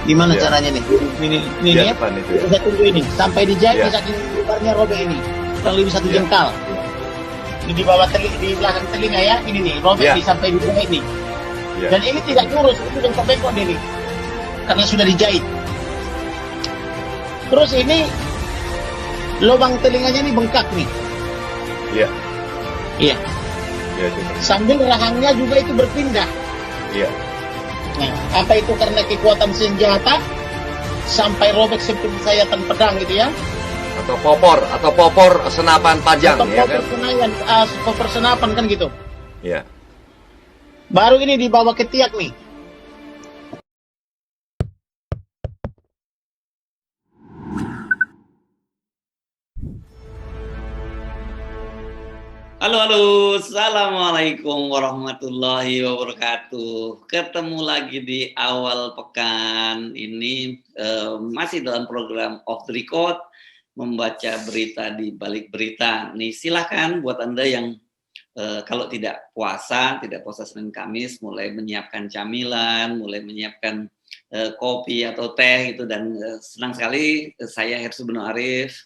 Gimana Iya. caranya nih? Ini Iya, ya. depan itu ya. Saya tunggu ini sampai dijahit Iya. saking lebarnya robek ini. Kurang lebih 1 Iya. jengkal. Ini di bawah di belakang telinga ya. Ini nih robek Iya. nih sampai dijahit nih. Iya. Dan ini tidak lurus, itu bengkok-bengkok nih. Karena sudah dijahit. Terus ini lubang telinganya ini bengkak nih. Iya. Iya. Iya itu. Sambil rahangnya juga itu berpindah. Iya. Nah, apa itu karena kekuatan senjata sampai robek seperti sayatan pedang gitu ya? Atau popor senapan panjang Atau ya kan? popor senapan kan gitu. Iya. Baru ini dibawa ke tiak nih. Halo, assalamualaikum warahmatullahi wabarakatuh. Ketemu lagi di awal pekan ini, masih dalam program Off the Record, membaca berita di balik berita. Nih silahkan buat Anda yang kalau tidak puasa Senin Kamis, mulai menyiapkan camilan, mulai menyiapkan kopi atau teh gitu. Dan senang sekali saya Hersu Beno Arif.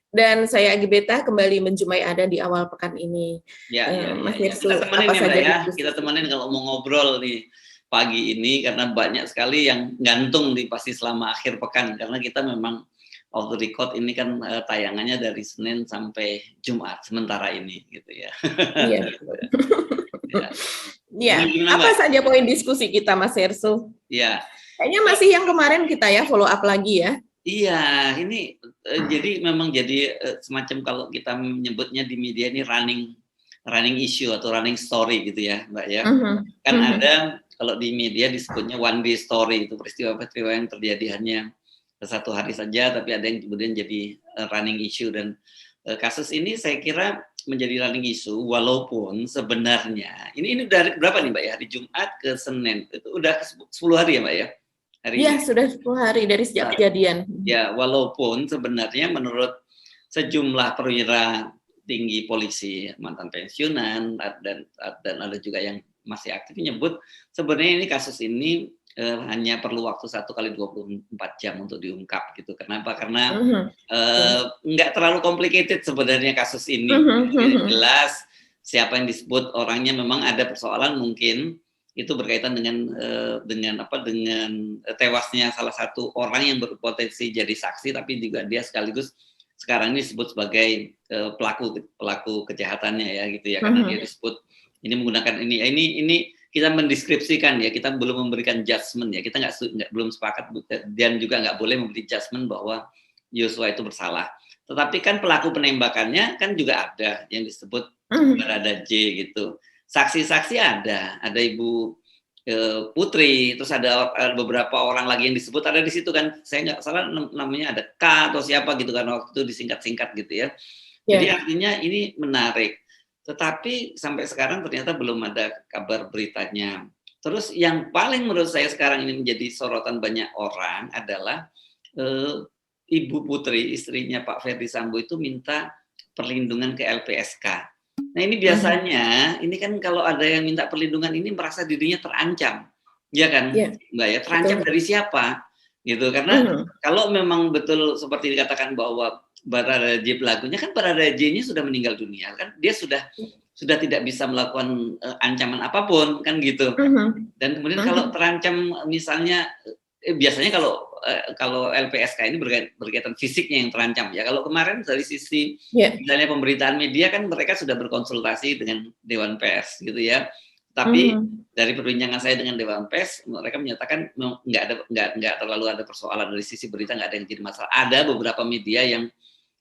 Dan saya Agi Beta kembali menjumpai Anda di awal pekan ini. Mas Nirsu, Kita temenin apa ya, saja Mbak, ya. diskusi? Kita temenin kalau mau ngobrol nih pagi ini karena banyak sekali yang gantung di pasti selama akhir pekan karena kita memang Off the Record ini kan tayangannya dari Senin sampai Jumat sementara ini gitu ya. Iya. Ya. Ya, Gimana, apa Mbak? saja poin diskusi kita, Mas Nirsu? Ya. Kayaknya masih yang kemarin kita ya follow up lagi ya. Iya, ini jadi memang jadi semacam kalau kita menyebutnya di media ini running issue atau running story gitu ya, Mbak ya. Kan ada kalau di media disebutnya one day story, itu peristiwa-peristiwa yang terjadi hanya satu hari saja, tapi ada yang kemudian jadi running issue. Dan kasus ini saya kira menjadi running issue walaupun sebenarnya ini dari berapa nih Mbak ya? Hari Jumat ke Senin itu udah 10 hari ya Mbak ya? Iya, sudah 10 hari dari sejak kejadian. Ya, walaupun sebenarnya menurut sejumlah perwira tinggi polisi mantan pensiunan dan ada juga yang masih aktif menyebut sebenarnya ini kasus ini hanya perlu waktu 1 kali 24 jam untuk diungkap gitu. Kenapa? Karena nggak terlalu complicated sebenarnya kasus ini. Jelas siapa yang disebut orangnya, memang ada persoalan mungkin itu berkaitan dengan tewasnya salah satu orang yang berpotensi jadi saksi, tapi juga dia sekaligus sekarang ini disebut sebagai pelaku kejahatannya ya gitu ya, karena dia disebut ini menggunakan ini kita mendeskripsikan ya, kita belum memberikan judgement ya, kita belum sepakat dan juga nggak boleh memberi judgement bahwa Yosua itu bersalah. Tetapi kan pelaku penembakannya kan juga ada yang disebut Barada J gitu. Saksi-saksi ada Ibu Putri, terus ada beberapa orang lagi yang disebut ada di situ kan, saya nggak salah namanya ada K atau siapa gitu kan, waktu itu disingkat-singkat gitu ya. Jadi artinya ini menarik, tetapi sampai sekarang ternyata belum ada kabar beritanya. Terus yang paling menurut saya sekarang ini menjadi sorotan banyak orang adalah Ibu Putri, istrinya Pak Ferdi Sambo itu minta perlindungan ke LPSK. Nah ini biasanya, ini kan kalau ada yang minta perlindungan ini merasa dirinya terancam, ya kan, Mbak ya, terancam dari siapa, gitu. Karena kalau memang betul seperti dikatakan bahwa Barada J pelakunya, kan Barada J-nya sudah meninggal dunia, kan dia sudah tidak bisa melakukan ancaman apapun, kan gitu. Dan kemudian kalau terancam misalnya, biasanya kalau LPSK ini berkaitan fisiknya yang terancam ya. Kalau kemarin dari sisi misalnya pemberitaan media kan mereka sudah berkonsultasi dengan Dewan Pers gitu ya. Tapi dari perbincangan saya dengan Dewan Pers, mereka menyatakan nggak terlalu ada persoalan dari sisi berita, nggak ada yang jadi masalah. Ada beberapa media yang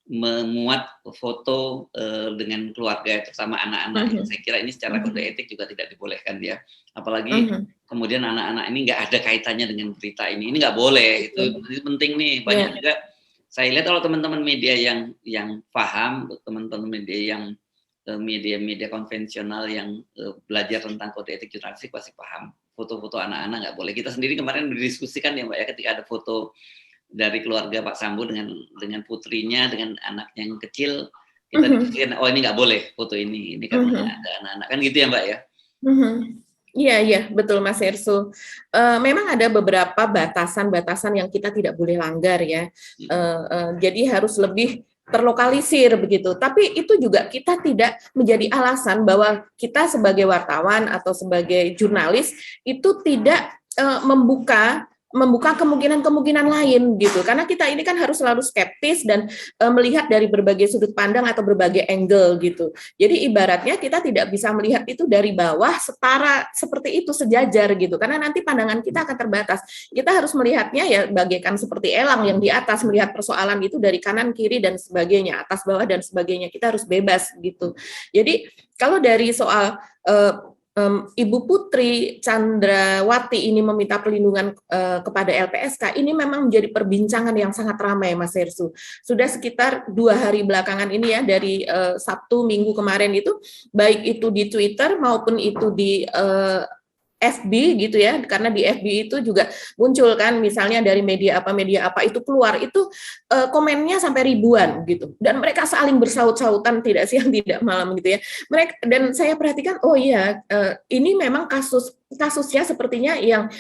memuat foto dengan keluarga terutama anak-anak. Saya kira ini secara kode etik juga tidak dibolehkan ya. Apalagi kemudian anak-anak ini nggak ada kaitannya dengan berita ini nggak boleh. Itu penting nih. Banyak juga saya lihat kalau teman-teman media yang paham, teman-teman media yang media konvensional yang belajar tentang kode etik jurnalistik pasti paham. Foto-foto anak-anak nggak boleh. Kita sendiri kemarin berdiskusikan ya Mbak ya, ketika ada foto dari keluarga Pak Sambo dengan putrinya, dengan anaknya yang kecil, kita diskusikan, oh ini nggak boleh foto ini karena ada anak-anak, kan gitu ya Mbak ya? Iya, betul Mas Hersu. Memang ada beberapa batasan-batasan yang kita tidak boleh langgar ya. Jadi harus lebih terlokalisir begitu. Tapi itu juga kita tidak menjadi alasan bahwa kita sebagai wartawan atau sebagai jurnalis itu tidak membuka kemungkinan-kemungkinan lain gitu. Karena kita ini kan harus selalu skeptis dan melihat dari berbagai sudut pandang atau berbagai angle gitu. Jadi ibaratnya kita tidak bisa melihat itu dari bawah setara seperti itu sejajar gitu. Karena nanti pandangan kita akan terbatas. Kita harus melihatnya ya bagaikan seperti elang yang di atas, melihat persoalan itu dari kanan kiri dan sebagainya, atas bawah dan sebagainya. Kita harus bebas gitu. Jadi kalau dari soal Ibu Putri Chandrawati ini meminta perlindungan kepada LPSK, ini memang menjadi perbincangan yang sangat ramai, Mas Hersu. Sudah sekitar 2 hari belakangan ini ya, dari Sabtu Minggu kemarin itu, baik itu di Twitter maupun itu di FB gitu ya, karena di FB itu juga muncul kan, misalnya dari media apa itu keluar, itu komennya sampai ribuan gitu, dan mereka saling bersaut-sautan tidak siang tidak malam gitu ya. Mereka, dan saya perhatikan, oh iya, ini memang kasusnya sepertinya yang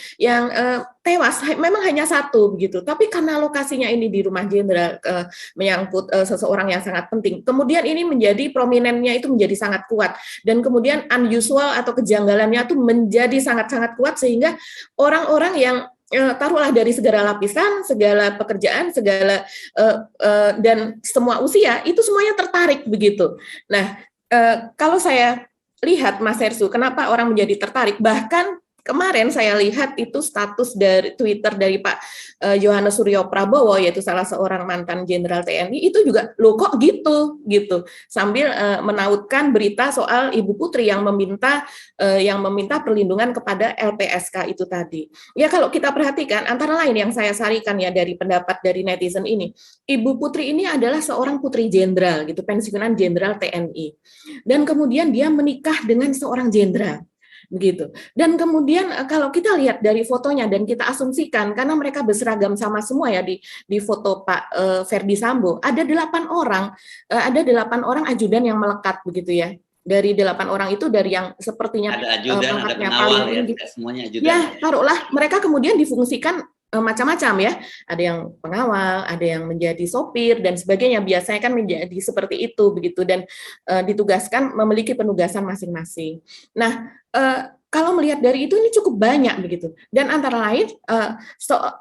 tewas memang hanya satu begitu, tapi karena lokasinya ini di rumah jenderal, menyangkut seseorang yang sangat penting, kemudian ini menjadi prominennya itu menjadi sangat kuat, dan kemudian unusual atau kejanggalannya itu menjadi sangat-sangat kuat, sehingga orang-orang yang taruhlah dari segala lapisan, segala pekerjaan, segala dan semua usia itu semuanya tertarik begitu. Nah, kalau saya lihat Mas Hersu, kenapa orang menjadi tertarik? Bahkan kemarin saya lihat itu status dari Twitter dari Pak Yohanes Suryo Prabowo, yaitu salah seorang mantan Jenderal TNI, itu juga loh kok gitu, sambil menautkan berita soal Ibu Putri yang meminta perlindungan kepada LPSK itu tadi. Ya kalau kita perhatikan, antara lain yang saya sarikan ya dari pendapat dari netizen ini, Ibu Putri ini adalah seorang putri jenderal gitu, pensiunan jenderal TNI, dan kemudian dia menikah dengan seorang jenderal. Begitu. Dan kemudian kalau kita lihat dari fotonya dan kita asumsikan karena mereka berseragam sama semua ya di foto Pak Ferdi Sambo, ada 8 orang ajudan yang melekat begitu ya. Dari 8 orang itu, dari yang sepertinya ada ajudan, ada pengawal ya, semuanya ajudan. Ya, taruhlah mereka kemudian difungsikan macam-macam ya, ada yang pengawal, ada yang menjadi sopir dan sebagainya, biasanya kan menjadi seperti itu begitu, dan ditugaskan memiliki penugasan masing-masing. Nah, kalau melihat dari itu ini cukup banyak begitu, dan antara lain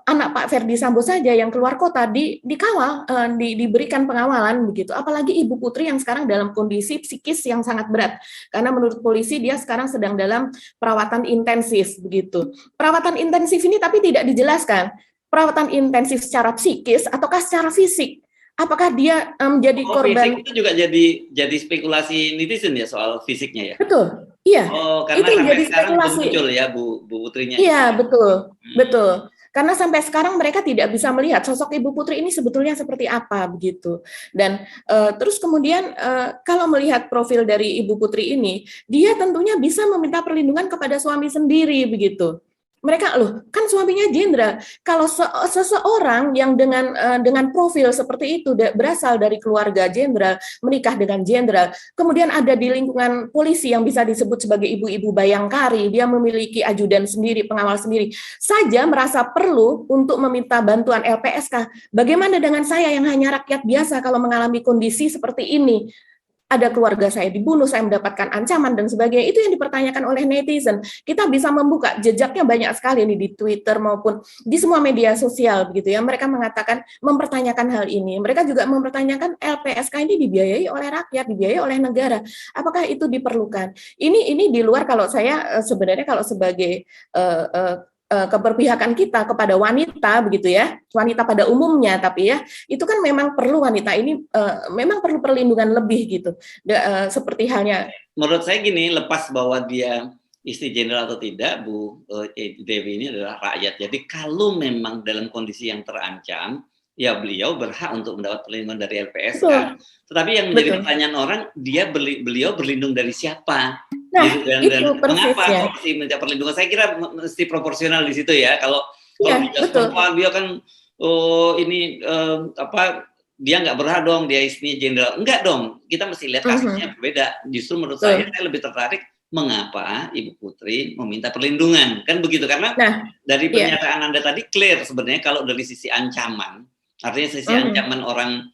anak Pak Ferdi Sambo saja yang keluar kota dikawal, diberikan pengawalan begitu, apalagi Ibu Putri yang sekarang dalam kondisi psikis yang sangat berat, karena menurut polisi dia sekarang sedang dalam perawatan intensif begitu. Perawatan intensif ini tapi tidak dijelaskan perawatan intensif secara psikis ataukah secara fisik. Apakah dia menjadi korban? Fisik itu juga jadi spekulasi netizen ya soal fisiknya ya. Betul, iya. Oh, karena itu sampai jadi sekarang belum spekulasi. muncul ya Bu Putrinya. Iya, betul. Karena sampai sekarang mereka tidak bisa melihat sosok Ibu Putri ini sebetulnya seperti apa begitu. Dan terus kemudian kalau melihat profil dari Ibu Putri ini, dia tentunya bisa meminta perlindungan kepada suami sendiri begitu. Mereka loh, kan suaminya jenderal. Kalau seseorang yang dengan profil seperti itu berasal dari keluarga jenderal, menikah dengan jenderal, kemudian ada di lingkungan polisi yang bisa disebut sebagai ibu-ibu bayangkari, dia memiliki ajudan sendiri, pengawal sendiri, saja merasa perlu untuk meminta bantuan LPSK. Bagaimana dengan saya yang hanya rakyat biasa kalau mengalami kondisi seperti ini? Ada keluarga saya dibunuh, saya mendapatkan ancaman dan sebagainya. Itu yang dipertanyakan oleh netizen. Kita bisa membuka jejaknya banyak sekali nih di Twitter maupun di semua media sosial begitu ya. Mereka mempertanyakan hal ini. Mereka juga mempertanyakan LPSK ini dibiayai oleh rakyat, dibiayai oleh negara. Apakah itu diperlukan? Ini di luar kalau saya sebenarnya kalau sebagai keberpihakan kita kepada wanita begitu ya, wanita pada umumnya, tapi ya itu kan memang perlu wanita ini memang perlu perlindungan lebih gitu, seperti halnya. Menurut saya gini, lepas bahwa dia istri jenderal atau tidak, Bu Dewi ini adalah rakyat. Jadi kalau memang dalam kondisi yang terancam, ya beliau berhak untuk mendapat perlindungan dari LPSK. Betul. Tetapi yang menjadi pertanyaan orang, beliau berlindung dari siapa? Nah, dan mengapa kok mesti minta perlindungan? Saya kira mesti proporsional di situ ya. Kalau dia kan dia nggak berhak dong, dia istrinya jenderal. Enggak dong. Kita mesti lihat kasusnya berbeda. Justru menurut saya lebih tertarik mengapa Ibu Putri meminta perlindungan, kan begitu? Karena Nah, dari iya. pernyataan Anda tadi clear sebenarnya kalau dari sisi ancaman, artinya sisi ancaman orang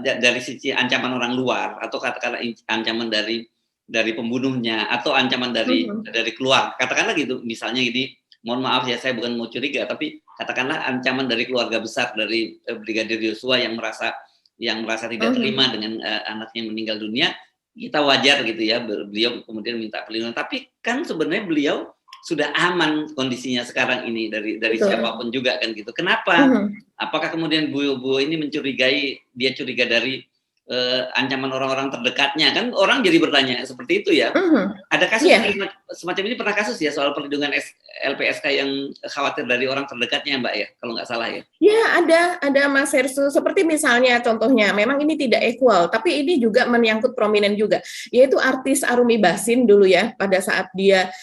dari sisi ancaman orang luar atau katakanlah ancaman dari pembunuhnya atau ancaman dari keluarga, katakanlah gitu, misalnya gini, mohon maaf ya saya bukan mau curiga, tapi katakanlah ancaman dari keluarga besar dari Brigadir Yosua yang merasa tidak terima dengan anaknya yang meninggal dunia, kita wajar gitu ya, beliau kemudian minta perlindungan. Tapi kan sebenarnya beliau sudah aman kondisinya sekarang ini dari siapapun juga kan gitu. Kenapa? Apakah kemudian Bu ini dia curiga dari ancaman orang-orang terdekatnya, kan orang jadi bertanya seperti itu ya. Ada kasus semacam ini, pernah kasus ya soal perlindungan LPSK yang khawatir dari orang terdekatnya, Mbak ya, kalau nggak salah ya. Ya, ada Mas Hersu, seperti misalnya contohnya, memang ini tidak equal, tapi ini juga menyangkut prominent juga, yaitu artis Arumi Bachsin dulu ya, pada saat dia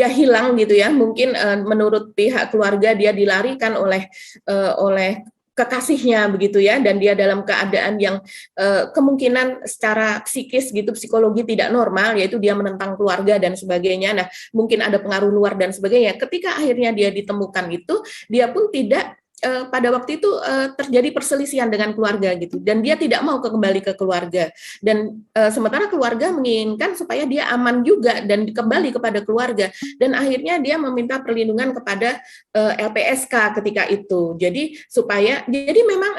hilang gitu ya, mungkin menurut pihak keluarga dia dilarikan oleh kekasihnya begitu ya, dan dia dalam keadaan yang kemungkinan secara psikis gitu, psikologi tidak normal, yaitu dia menentang keluarga dan sebagainya. Nah, mungkin ada pengaruh luar dan sebagainya. Ketika akhirnya dia ditemukan itu, dia pun tidak pada waktu itu terjadi perselisihan dengan keluarga gitu, dan dia tidak mau kembali ke keluarga, dan sementara keluarga menginginkan supaya dia aman juga dan kembali kepada keluarga, dan akhirnya dia meminta perlindungan kepada LPSK ketika itu. Jadi memang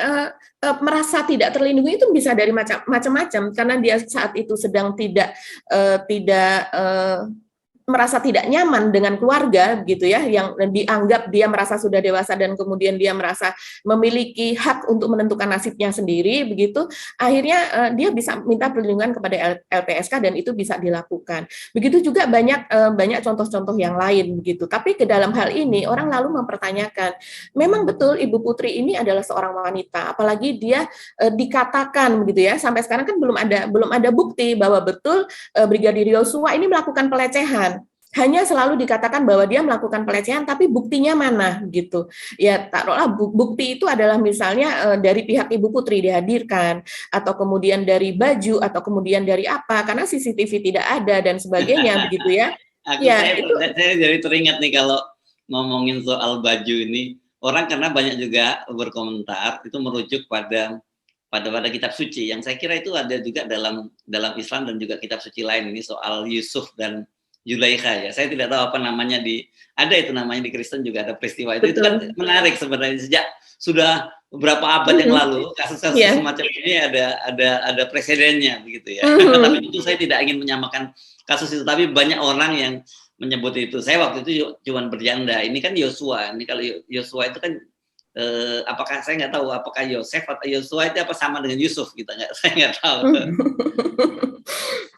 merasa tidak terlindungi itu bisa dari macam-macam, karena dia saat itu sedang tidak merasa tidak nyaman dengan keluarga gitu ya, yang dianggap dia merasa sudah dewasa dan kemudian dia merasa memiliki hak untuk menentukan nasibnya sendiri begitu, akhirnya dia bisa minta perlindungan kepada LPSK dan itu bisa dilakukan. Begitu juga banyak contoh-contoh yang lain begitu. Tapi ke dalam hal ini orang lalu mempertanyakan, memang betul Ibu Putri ini adalah seorang wanita, apalagi dia dikatakan begitu ya, sampai sekarang kan belum ada bukti bahwa betul Brigadir Yosua ini melakukan pelecehan. Hanya selalu dikatakan bahwa dia melakukan pelecehan, tapi buktinya mana gitu. Ya taruhlah bukti itu adalah misalnya dari pihak Ibu Putri dihadirkan, atau kemudian dari baju, atau kemudian dari apa, karena CCTV tidak ada dan sebagainya begitu ya. Saya jadi teringat nih kalau ngomongin soal baju ini, orang karena banyak juga berkomentar itu merujuk pada kitab suci, yang saya kira itu ada juga dalam Islam dan juga kitab suci lain, ini soal Yusuf dan Zulaikha ya. Saya tidak tahu apa namanya ada itu namanya di Kristen juga ada peristiwa itu. Itu kan menarik sebenarnya, sejak sudah beberapa abad yang lalu kasus-kasus semacam ini ada presidennya begitu ya. Tapi itu saya tidak ingin menyamakan kasus itu, tapi banyak orang yang menyebut itu. Saya waktu itu cuma bercanda. Ini kan Yosua. Ini kalau Yosua itu kan apakah saya nggak tahu apakah Yosef atau Yosua itu apa sama dengan Yusuf, saya nggak tahu.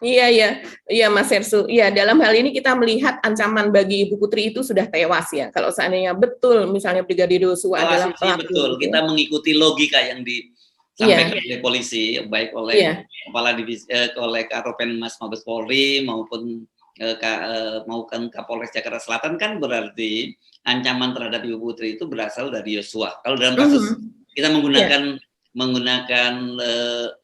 Iya Mas Hersu. Iya, dalam hal ini kita melihat ancaman bagi Ibu Putri itu sudah tewas ya. Kalau seandainya betul misalnya Brigadir Yosua adalah pelaku. Betul, kita mengikuti logika yang disampaikan oleh polisi, baik oleh kepala divisi oleh Karopenmas Mabes Polri maupun Kapolres Jakarta Selatan, kan berarti ancaman terhadap Ibu Putri itu berasal dari Yosua. Kalau dalam kasus kita menggunakan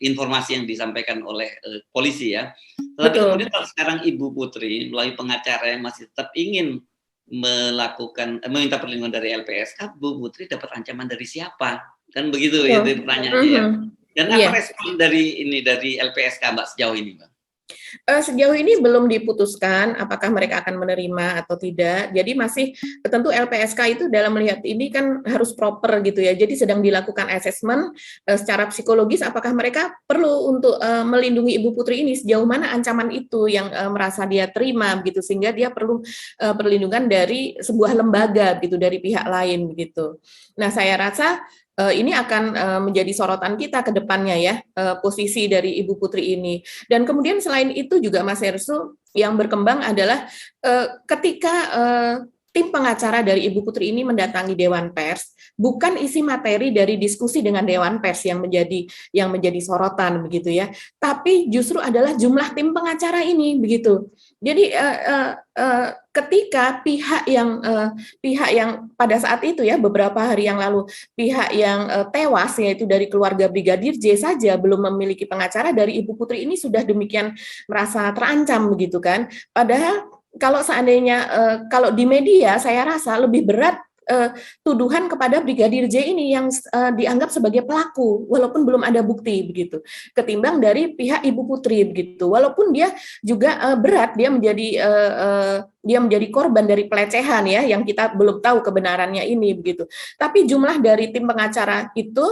informasi yang disampaikan oleh polisi ya. Tapi kemudian kalau sekarang Ibu Putri melalui pengacara yang masih tetap ingin meminta perlindungan dari LPSK, Bu Putri dapat ancaman dari siapa? Kan begitu ya pertanyaannya ya. Dan apa respon dari LPSK Mbak sejauh ini, Mbak? Sejauh ini belum diputuskan apakah mereka akan menerima atau tidak. Jadi masih tentu LPSK itu dalam melihat ini kan harus proper gitu ya. Jadi sedang dilakukan assessment secara psikologis apakah mereka perlu untuk melindungi Ibu Putri ini, sejauh mana ancaman itu yang merasa dia terima begitu, sehingga dia perlu perlindungan dari sebuah lembaga gitu, dari pihak lain begitu. Nah, saya rasa ini akan menjadi sorotan kita ke depannya ya, posisi dari Ibu Putri ini. Dan kemudian selain itu juga Mas Hersu, yang berkembang adalah ketika tim pengacara dari Ibu Putri ini mendatangi Dewan Pers, bukan isi materi dari diskusi dengan Dewan Pers yang menjadi sorotan begitu ya, tapi justru adalah jumlah tim pengacara ini begitu. Jadi ketika pihak yang pada saat itu ya beberapa hari yang lalu pihak yang tewas yaitu dari keluarga Brigadir J saja belum memiliki pengacara, dari Ibu Putri ini sudah demikian merasa terancam begitu kan. Padahal kalau seandainya kalau di media saya rasa lebih berat tuduhan kepada Brigadir J ini yang dianggap sebagai pelaku walaupun belum ada bukti begitu, ketimbang dari pihak Ibu Putri begitu, walaupun dia juga berat, dia menjadi korban dari pelecehan ya yang kita belum tahu kebenarannya ini begitu. Tapi jumlah dari tim pengacara itu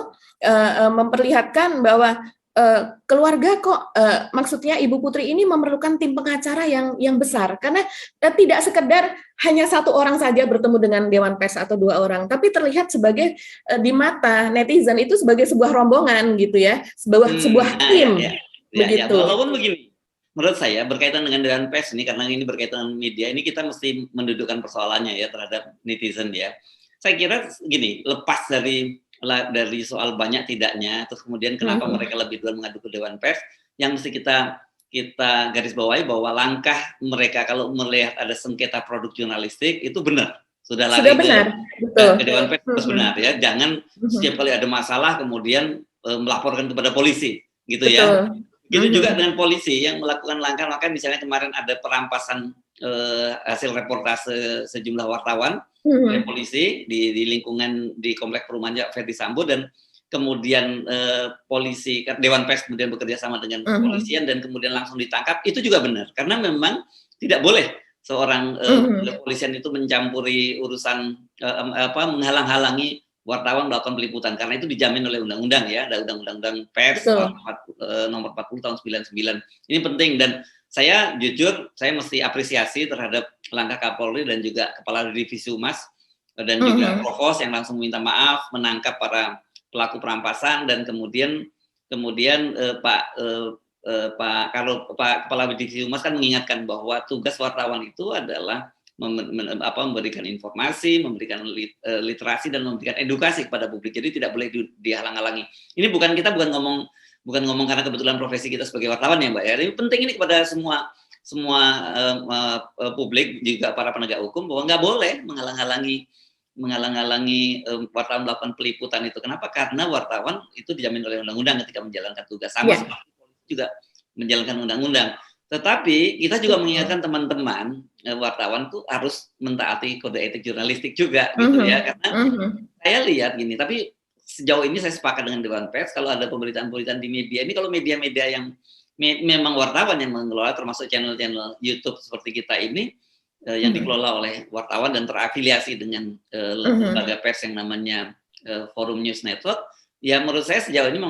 memperlihatkan bahwa keluarga kok maksudnya Ibu Putri ini memerlukan tim pengacara yang besar, karena tidak sekedar hanya satu orang saja bertemu dengan Dewan Pers atau dua orang, tapi terlihat sebagai di mata netizen itu sebagai sebuah rombongan gitu ya, sebuah tim begitu. Walaupun begini, menurut saya berkaitan dengan Dewan Pers ini, karena ini berkaitan dengan media, ini kita mesti mendudukkan persoalannya ya terhadap netizen ya. Saya kira gini, lepas dari soal banyak tidaknya, terus kemudian kenapa mereka lebih duluan mengadu ke Dewan Pers, yang mesti kita garis bawahi bahwa langkah mereka kalau melihat ada sengketa produk jurnalistik itu benar, sudah lari ke Dewan Pers harus benar ya, jangan setiap kali ada masalah kemudian melaporkan kepada polisi gitu ya. Gitu juga dengan polisi yang melakukan langkah-langkah, misalnya kemarin ada perampasan hasil reportase sejumlah wartawan oleh polisi di lingkungan di komplek perumahan Verdi Sambo, dan kemudian polisi Dewan Pers kemudian bekerja sama dengan kepolisian dan kemudian langsung ditangkap, itu juga benar karena memang tidak boleh seorang kepolisian itu mencampuri urusan menghalang-halangi wartawan melakukan peliputan, karena itu dijamin oleh undang-undang ya, ada undang-undang pers nomor 40 tahun 99. Ini penting, dan saya jujur saya mesti apresiasi terhadap langkah Kapolri dan juga Kepala Divisi Humas dan juga Provos yang langsung minta maaf, menangkap para pelaku perampasan, dan kemudian Pak Kepala Divisi Humas kan mengingatkan bahwa tugas wartawan itu adalah memberikan informasi, memberikan literasi dan memberikan edukasi kepada publik. Jadi tidak boleh dihalang-halangi. Ini bukan ngomong karena kebetulan profesi kita sebagai wartawan ya Mbak ya. Ini penting ini kepada semua publik, juga para penegak hukum, bahwa nggak boleh menghalang-halangi wartawan melakukan peliputan itu. Kenapa? Karena wartawan itu dijamin oleh undang-undang ketika menjalankan tugas, sama seperti polisi juga menjalankan undang-undang. Tetapi kita juga mengingatkan teman-teman wartawan tuh harus mentaati kode etik jurnalistik juga gitu ya, karena saya lihat gini, tapi sejauh ini saya sepakat dengan Dewan Pers, kalau ada pemberitaan-pemberitaan di media ini, kalau media-media yang memang wartawan yang mengelola, termasuk channel-channel YouTube seperti kita ini yang dikelola oleh wartawan dan terafiliasi dengan lembaga pers yang namanya Forum News Network, ya menurut saya sejauh ini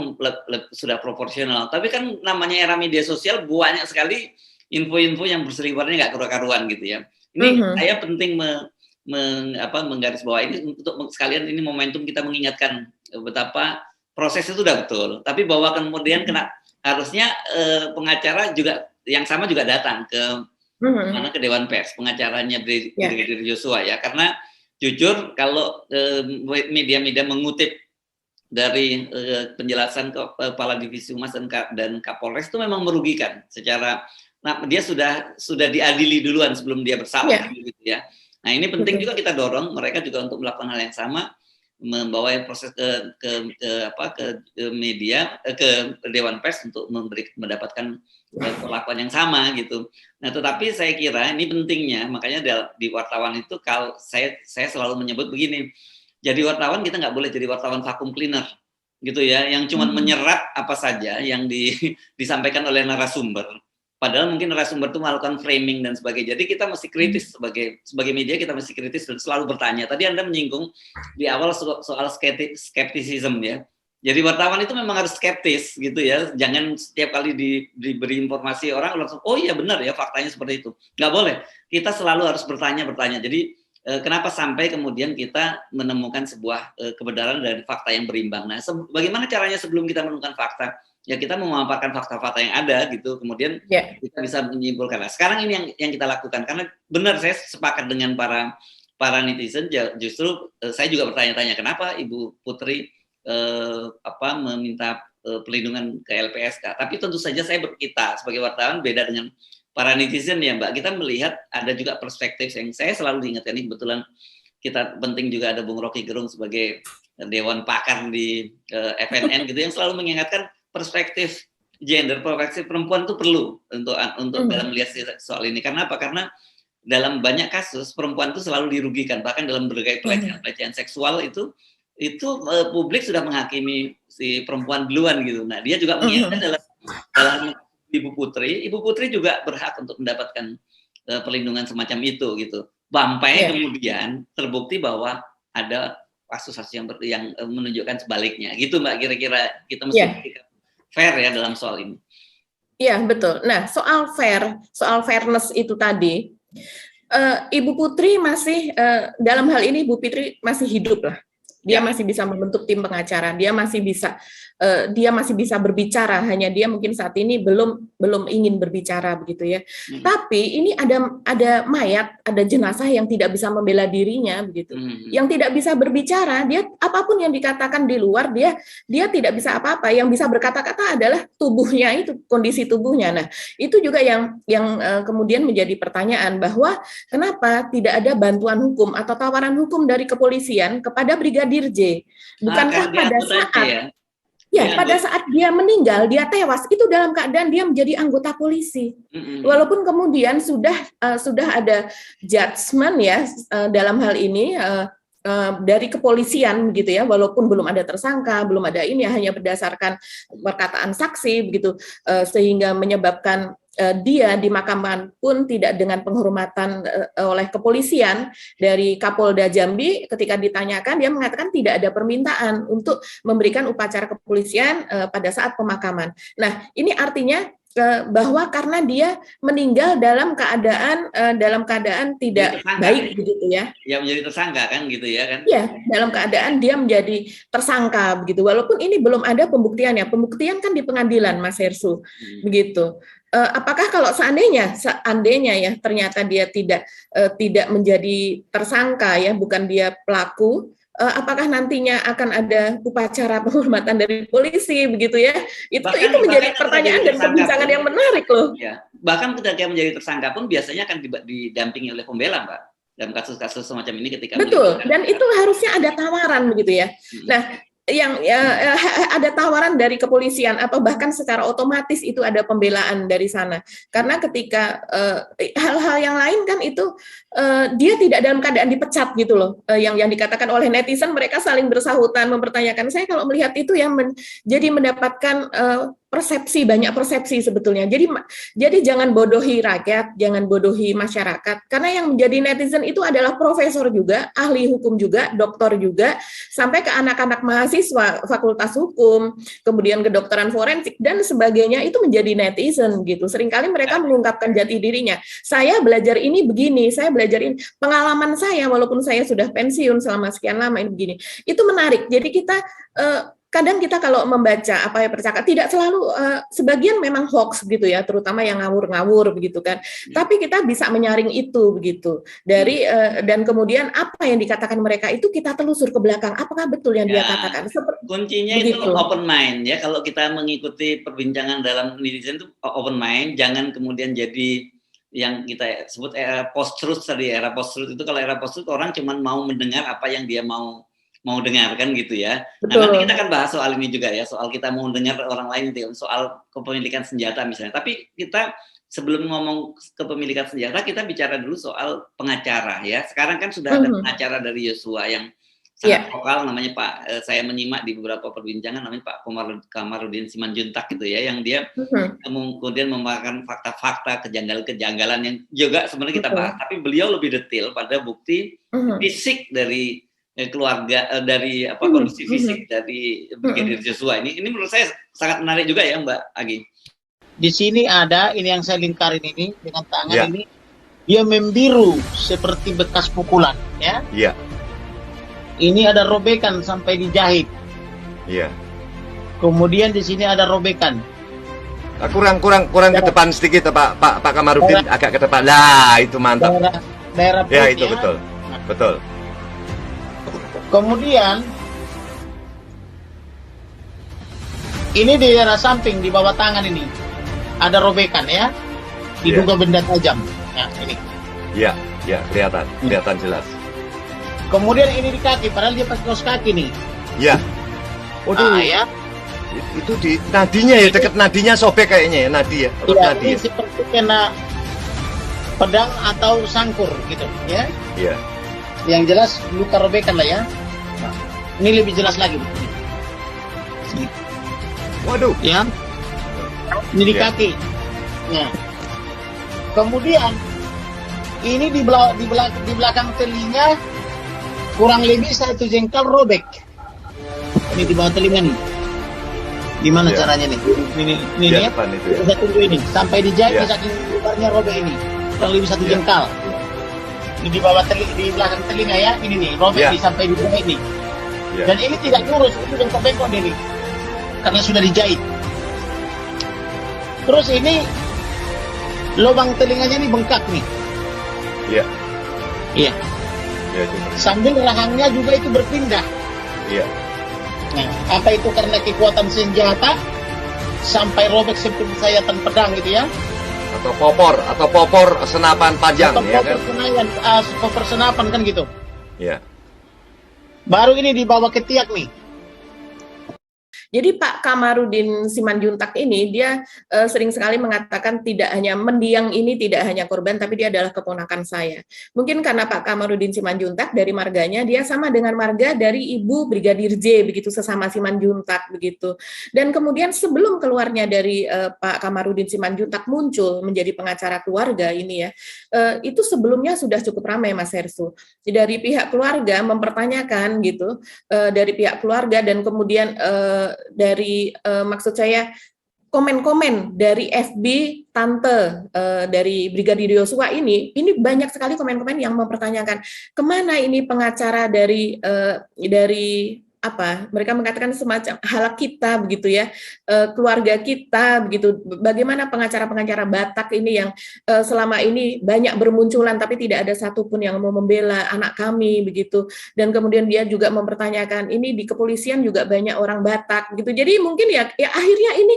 sudah proporsional. Tapi kan namanya era media sosial, banyak sekali info-info yang berseliwerannya nggak karu-karuan gitu ya. Ini saya penting menggarisbawahi ini untuk sekalian, ini momentum kita mengingatkan betapa proses itu sudah betul, tapi bahwa kemudian harusnya pengacara juga yang sama juga datang ke Dewan Pers, pengacaranya Brigadir Joshua ya, karena jujur kalau media-media mengutip dari penjelasan Kepala Divisi Humas dan Kapolres itu memang merugikan secara, dia sudah diadili duluan sebelum dia bersalah gitu ya. Nah ini penting juga kita dorong mereka juga untuk melakukan hal yang sama, membawa proses ke media, ke Dewan Pers untuk mendapatkan perlakuan yang sama gitu. Nah tetapi saya kira ini pentingnya, makanya di wartawan itu kalau saya selalu menyebut begini, jadi wartawan kita nggak boleh jadi wartawan vacuum cleaner gitu ya, yang cuma menyerap apa saja yang disampaikan oleh narasumber. Padahal mungkin narasumber itu melakukan framing dan sebagainya. Jadi kita mesti kritis sebagai media, kita mesti kritis dan selalu bertanya. Tadi Anda menyinggung di awal soal skeptisism ya. Jadi wartawan itu memang harus skeptis gitu ya. Jangan setiap kali diberi informasi orang langsung, oh iya benar ya faktanya seperti itu. Nggak boleh. Kita selalu harus bertanya. Jadi kenapa sampai kemudian kita menemukan sebuah kebenaran dari fakta yang berimbang. Nah, bagaimana caranya sebelum kita menemukan fakta? Ya kita memaparkan fakta-fakta yang ada gitu, kemudian kita bisa menyimpulkan. Nah, sekarang ini yang kita lakukan, karena benar saya sepakat dengan para netizen. Justru saya juga bertanya-tanya kenapa Ibu Putri meminta pelindungan ke LPSK. Tapi tentu saja kita sebagai wartawan beda dengan para netizen ya Mbak, kita melihat ada juga perspektif yang saya selalu diingatkan, ini kebetulan kita penting juga ada Bung Rocky Gerung sebagai Dewan Pakar di FNN gitu, yang selalu mengingatkan perspektif gender, perspektif perempuan itu perlu untuk dalam melihat soal ini. Karena apa? Karena dalam banyak kasus perempuan itu selalu dirugikan, bahkan dalam berbagai pelecehan seksual itu publik sudah menghakimi si perempuan duluan gitu. Nah, dia juga mengingatkan dalam Ibu Putri juga berhak untuk mendapatkan perlindungan semacam itu gitu. Sampai kemudian terbukti bahwa ada kasus-kasus yang menunjukkan sebaliknya. Gitu Mbak, kira-kira kita mesti fair ya dalam soal ini. Iya, betul. Nah, soal fairness itu tadi, Ibu Putri masih dalam hal ini Ibu Putri masih hidup lah. Dia masih bisa membentuk tim pengacara, dia masih bisa berbicara, hanya dia mungkin saat ini belum ingin berbicara begitu ya. Tapi ini ada mayat, ada jenazah yang tidak bisa membela dirinya begitu. Yang tidak bisa berbicara, dia apapun yang dikatakan di luar dia tidak bisa apa-apa. Yang bisa berkata-kata adalah tubuhnya itu, kondisi tubuhnya. Nah, itu juga yang kemudian menjadi pertanyaan bahwa kenapa tidak ada bantuan hukum atau tawaran hukum dari kepolisian kepada Brigadir J. Bukankah pada saat pada saat dia meninggal, dia tewas, itu dalam keadaan dia menjadi anggota polisi. Walaupun kemudian sudah ada judgement ya dalam hal ini dari kepolisian begitu ya, walaupun belum ada tersangka, belum ada ini, hanya berdasarkan perkataan saksi begitu, sehingga menyebabkan dia dimakamkan pun tidak dengan penghormatan oleh kepolisian. Dari Kapolda Jambi ketika ditanyakan, dia mengatakan tidak ada permintaan untuk memberikan upacara kepolisian pada saat pemakaman. Nah, ini artinya bahwa karena dia meninggal dalam keadaan tidak baik begitu ya. Ya menjadi tersangka kan gitu ya kan? Iya, dalam keadaan dia menjadi tersangka begitu. Walaupun ini belum ada pembuktiannya. Pembuktian kan di pengadilan, Mas Hersu. Begitu. Apakah kalau seandainya ya ternyata dia tidak menjadi tersangka ya, bukan dia pelaku, apakah nantinya akan ada upacara penghormatan dari polisi begitu ya? Itu menjadi pertanyaan dan perbincangan yang menarik loh. Ya. Bahkan ketika menjadi tersangka pun biasanya akan didampingi oleh pembela, Mbak. Dalam kasus-kasus semacam ini ketika betul, dan itu harusnya ada tawaran begitu ya. Nah, yang ada tawaran dari kepolisian atau bahkan secara otomatis itu ada pembelaan dari sana, karena ketika hal-hal yang lain kan itu dia tidak dalam keadaan dipecat gitu loh, yang dikatakan oleh netizen, mereka saling bersahutan mempertanyakan. Saya kalau melihat itu yang jadi mendapatkan banyak persepsi sebetulnya. Jadi jangan bodohi rakyat, jangan bodohi masyarakat, karena yang menjadi netizen itu adalah profesor juga, ahli hukum juga, doktor juga, sampai ke anak-anak mahasiswa fakultas hukum, kemudian kedokteran forensik dan sebagainya, itu menjadi netizen gitu. Seringkali mereka mengungkapkan jati dirinya. Saya belajar ini begini, saya belajar ini. Pengalaman saya walaupun saya sudah pensiun selama sekian lama ini begini. Itu menarik. Jadi kita kadang kita kalau membaca apa yang percakapan tidak selalu sebagian memang hoax gitu ya, terutama yang ngawur-ngawur begitu kan. Tapi kita bisa menyaring itu begitu dari dan kemudian apa yang dikatakan mereka itu kita telusur ke belakang, apakah betul yang dia katakan. Kuncinya begitu. Itu open mind ya, kalau kita mengikuti perbincangan dalam netizen itu open mind, jangan kemudian jadi yang kita sebut era post truth tadi. Era post truth itu, kalau era post truth orang cuma mau mendengar apa yang dia mau dengarkan gitu ya. Betul. Nah, nanti kita akan bahas soal ini juga ya, soal kita mau dengar orang lain gitu, soal kepemilikan senjata misalnya. Tapi kita sebelum ngomong kepemilikan senjata, kita bicara dulu soal pengacara ya. Sekarang kan sudah ada pengacara dari Yosua yang sangat vokal, namanya Pak, saya menyimak di beberapa perbincangan, namanya Pak Kamarudin Simanjuntak gitu ya, yang dia kemudian memakan fakta-fakta kejanggalan yang juga sebenarnya kita bahas, tapi beliau lebih detail pada bukti fisik dari keluarga, dari kondisi fisik dari Brigadir Joshua ini menurut saya sangat menarik juga ya Mbak Agi. Di sini ada ini yang saya lingkarin ini dengan tangan ini, dia membiru seperti bekas pukulan ya. Iya. Ini ada robekan sampai dijahit. Iya. Kemudian di sini ada robekan. Kurang ke depan sedikit Pak Kamarudin, agak ke depan. Lah, itu mantap. Daerah ya itu betul. Betul. Kemudian ini di daerah samping di bawah tangan ini ada robekan ya. diduga benda tajam. Nah, ini. Iya, kelihatan jelas. Kemudian ini di kaki, padahal dia pakai kaos kaki nih. Iya. Waduh, ya. Itu di nadinya ya, dekat nadinya sobek kayaknya ya, nadi ya. Iya, ini seperti kena pedang atau sangkur gitu, ya. Iya. Yang jelas luka robekan lah ya. Nah, ini lebih jelas lagi. Waduh. Ya. Ini di kaki. Nah. Kemudian ini di belakang telinga kurang lebih 1 jengkal robek. Ini di bawah telinga nih. Gimana caranya nih? Ini ya. Bisa tunggu ini sampai dijahit saking lebarnya robek ini. Kurang lebih 1 jengkal. Ini di bawah di belakang telinga ya. Ini nih robek sampai dijahit nih. Dan ini tidak lurus, itu bengkok-bengkok nih. Karena sudah dijahit. Terus ini lubang telinganya ini bengkak nih. Iya. Iya. Sambil rahangnya juga itu berpindah. Iya. Nah, apa itu karena kekuatan senjata sampai robek seperti sayatan pedang gitu ya? Atau popor senapan panjang atau ya kan? Popor senapan kan gitu. Iya. Baru ini dibawa ke tiak nih. Jadi Pak Kamarudin Simanjuntak ini dia sering sekali mengatakan tidak hanya mendiang ini tidak hanya korban tapi dia adalah keponakan saya. Mungkin karena Pak Kamarudin Simanjuntak dari marganya dia sama dengan marga dari Ibu Brigadir J begitu, sesama Simanjuntak begitu. Dan kemudian sebelum keluarnya dari Pak Kamarudin Simanjuntak muncul menjadi pengacara keluarga ini ya, itu sebelumnya sudah cukup ramai Mas Hersu. Dari pihak keluarga mempertanyakan gitu, dari pihak keluarga dan kemudian dari maksud saya komen-komen dari FB tante dari Brigadir Yosua ini banyak sekali komen-komen yang mempertanyakan kemana ini pengacara dari apa mereka mengatakan semacam halak kita begitu ya, keluarga kita begitu, bagaimana pengacara-pengacara Batak ini yang selama ini banyak bermunculan tapi tidak ada satupun yang mau membela anak kami begitu. Dan kemudian dia juga mempertanyakan ini di kepolisian juga banyak orang Batak gitu. Jadi mungkin ya akhirnya ini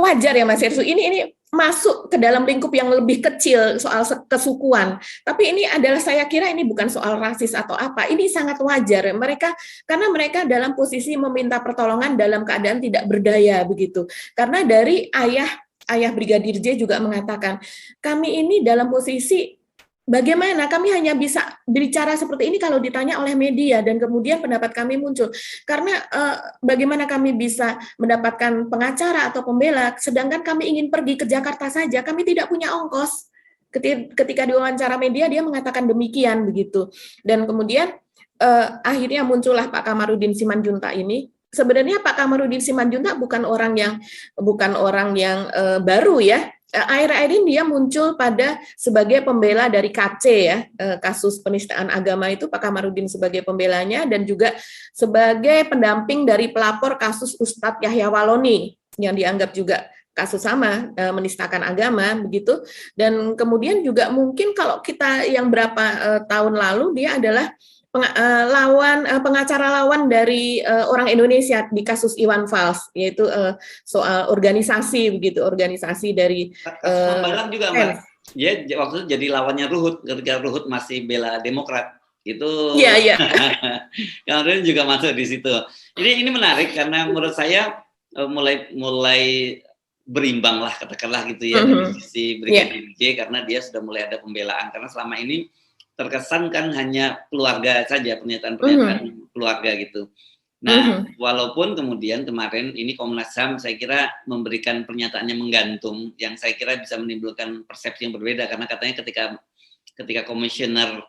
wajar ya Mas Hersu, ini masuk ke dalam lingkup yang lebih kecil soal kesukuan. Tapi ini adalah saya kira ini bukan soal rasis atau apa. Ini sangat wajar karena mereka dalam posisi meminta pertolongan dalam keadaan tidak berdaya begitu. Karena dari ayah Brigadir J juga mengatakan, kami ini dalam posisi bagaimana kami hanya bisa bicara seperti ini kalau ditanya oleh media dan kemudian pendapat kami muncul. Karena bagaimana kami bisa mendapatkan pengacara atau pembela sedangkan kami ingin pergi ke Jakarta saja, kami tidak punya ongkos. Ketika diwawancara media dia mengatakan demikian begitu. Dan kemudian akhirnya muncullah Pak Kamarudin Simanjuntak ini. Sebenarnya Pak Kamarudin Simanjuntak bukan orang yang baru ya. Akhir-akhir ini dia muncul sebagai pembela dari KC ya, kasus penistaan agama itu Pak Kamarudin sebagai pembelanya dan juga sebagai pendamping dari pelapor kasus Ustadz Yahya Waloni yang dianggap juga kasus sama menistakan agama begitu. Dan kemudian juga mungkin kalau kita yang berapa tahun lalu dia adalah pengacara lawan dari orang Indonesia di kasus Iwan Fals, yaitu soal organisasi begitu, organisasi dari Hambalang juga Mas. Ya waktu itu jadi lawannya Ruhut ketika Ruhut masih bela Demokrat. Itu Iya. Kemudian juga masuk di situ. Ini menarik karena menurut saya mulai berimbang lah katakanlah gitu ya dari sisi Brigadir J karena dia sudah mulai ada pembelaan karena selama ini terkesan kan hanya keluarga saja, pernyataan keluarga gitu. Nah, walaupun kemudian kemarin ini Komnas HAM saya kira memberikan pernyataannya menggantung, yang saya kira bisa menimbulkan persepsi yang berbeda karena katanya ketika komisioner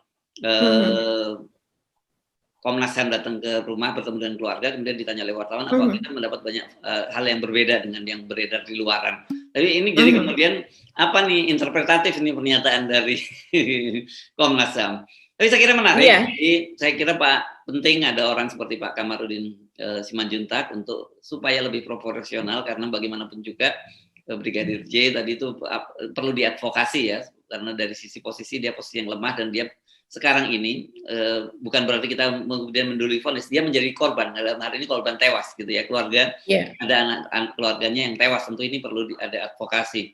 Komnas HAM datang ke rumah bertemu dengan keluarga, kemudian ditanya oleh wartawan, apa kita mendapat banyak hal yang berbeda dengan yang beredar di luaran. Tapi ini jadi kemudian apa nih interpretatif ini pernyataan dari Komnas HAM. Tapi saya kira menarik. Yeah. Jadi saya kira penting ada orang seperti Pak Kamarudin Simanjuntak untuk supaya lebih proporsional karena bagaimanapun juga Brigadir J tadi itu perlu diadvokasi ya karena dari sisi posisi dia posisi yang lemah dan dia sekarang ini bukan berarti kita kemudian mendului vonis, dia menjadi korban dalam hari ini korban tewas gitu ya keluarga ada anak keluarganya yang tewas tentu ini perlu ada advokasi.